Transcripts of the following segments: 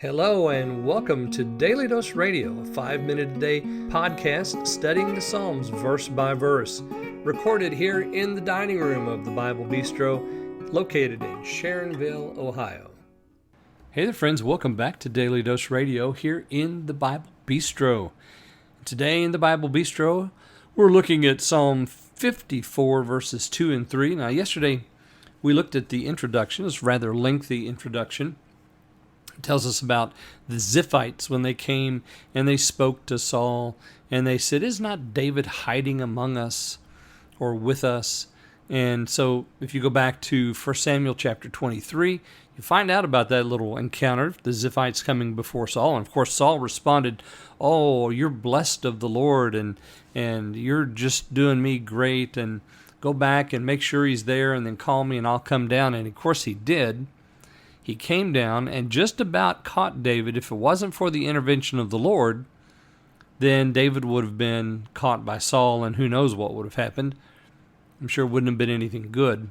Hello and welcome to Daily Dose Radio, a 5-minute-a-day podcast studying the Psalms verse by verse, recorded here in the dining room of the Bible Bistro, located in Sharonville, Ohio. Hey there friends, welcome back to Daily Dose Radio here in the Bible Bistro. Today in the Bible Bistro, we're looking at Psalm 54 verses 2 and 3. Now yesterday we looked at the introduction, it's a rather lengthy introduction. It tells us about the Ziphites when they came and they spoke to Saul and they said, "Is not David hiding among us or with us?" And so if you go back to 1 Samuel chapter 23, you find out about that little encounter, the Ziphites coming before Saul. And of course Saul responded, "Oh, you're blessed of the Lord and you're just doing me great, and go back and make sure he's there and then call me and I'll come down." And of course he did. He came down and just about caught David. If it wasn't for the intervention of the Lord, then David would have been caught by Saul, and who knows what would have happened. I'm sure it wouldn't have been anything good.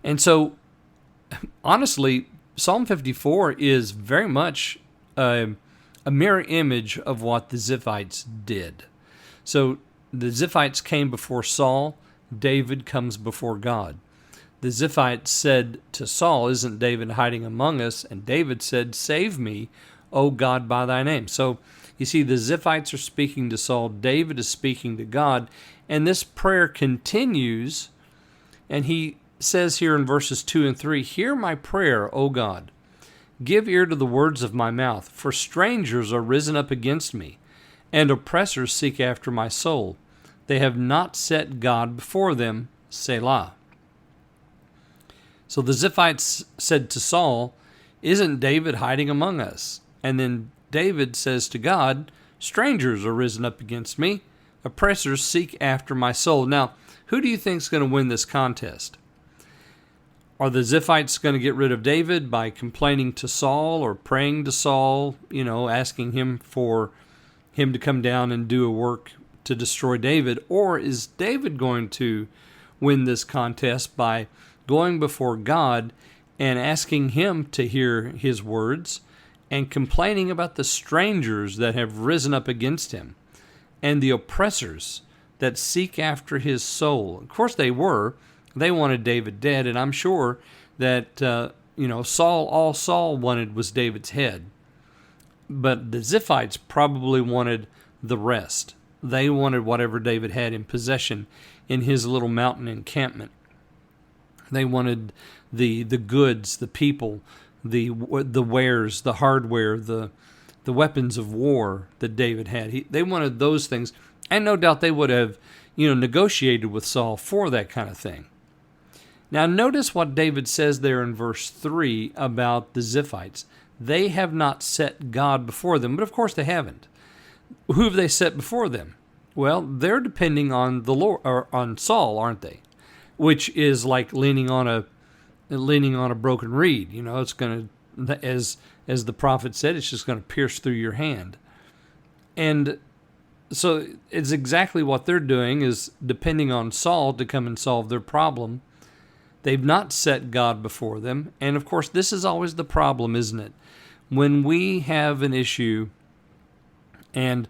And so, honestly, Psalm 54 is very much a mirror image of what the Ziphites did. So the Ziphites came before Saul. David comes before God. The Ziphites said to Saul, "Isn't David hiding among us?" And David said, "Save me, O God, by thy name." So you see, the Ziphites are speaking to Saul. David is speaking to God. And this prayer continues. And he says here in verses 2 and 3, "Hear my prayer, O God. Give ear to the words of my mouth. For strangers are risen up against me, and oppressors seek after my soul. They have not set God before them, Selah." So the Ziphites said to Saul, "Isn't David hiding among us?" And then David says to God, "Strangers are risen up against me. Oppressors seek after my soul." Now, who do you think is going to win this contest? Are the Ziphites going to get rid of David by complaining to Saul or praying to Saul, asking him for him to come down and do a work to destroy David? Or is David going to win this contest by going before God and asking him to hear his words and complaining about the strangers that have risen up against him and the oppressors that seek after his soul? Of course they wanted David dead, and I'm sure that all Saul wanted was David's head. But the Ziphites probably wanted the rest. They wanted whatever David had in possession in his little mountain encampment. They wanted the goods, the people, the wares, the hardware, the weapons of war that David had. They wanted those things, and no doubt they would have, negotiated with Saul for that kind of thing. Now notice what David says there in verse 3 about the Ziphites. They have not set God before them, but of course they haven't. Who have they set before them? Well, they're depending on the Lord, or on Saul, aren't they? Which is like leaning on a broken reed. It's going to, as the prophet said, it's just going to pierce through your hand. And so it's exactly what they're doing, is depending on Saul to come and solve their problem. They've not set God before them. And of course, this is always the problem, isn't it? When we have an issue and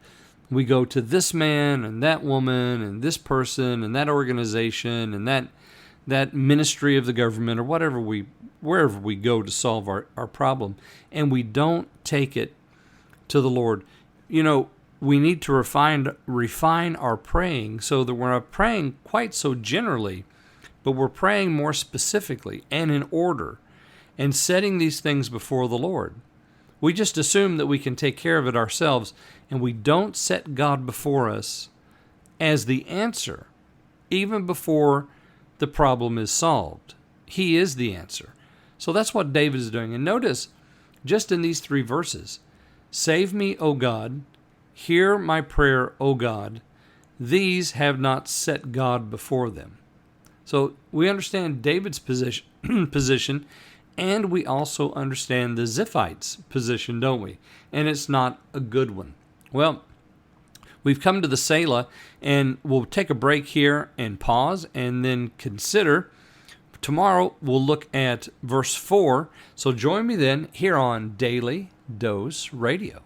we go to this man and that woman and this person and that organization and that ministry of the government or wherever we go to solve our problem, and we don't take it to the Lord. We need to refine our praying so that we're not praying quite so generally, but we're praying more specifically and in order and setting these things before the Lord. We just assume that we can take care of it ourselves, and we don't set God before us as the answer, even before the problem is solved. He is the answer. So that's what David is doing. And notice, just in these 3 verses, "Save me, O God. Hear my prayer, O God. These have not set God before them." So we understand David's position, and we also understand the Ziphites' position, don't we? And it's not a good one. Well, we've come to the Selah, and we'll take a break here and pause and then consider Tomorrow we'll look at verse 4, so join me then here on Daily Dose Radio.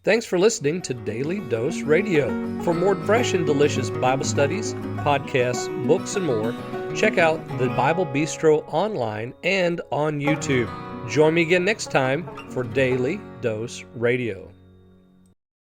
Thanks for listening to Daily Dose Radio. For more fresh and delicious Bible studies, podcasts, books, and more, check out the Bible Bistro online and on YouTube. Join me again next time for Daily Dose Radio.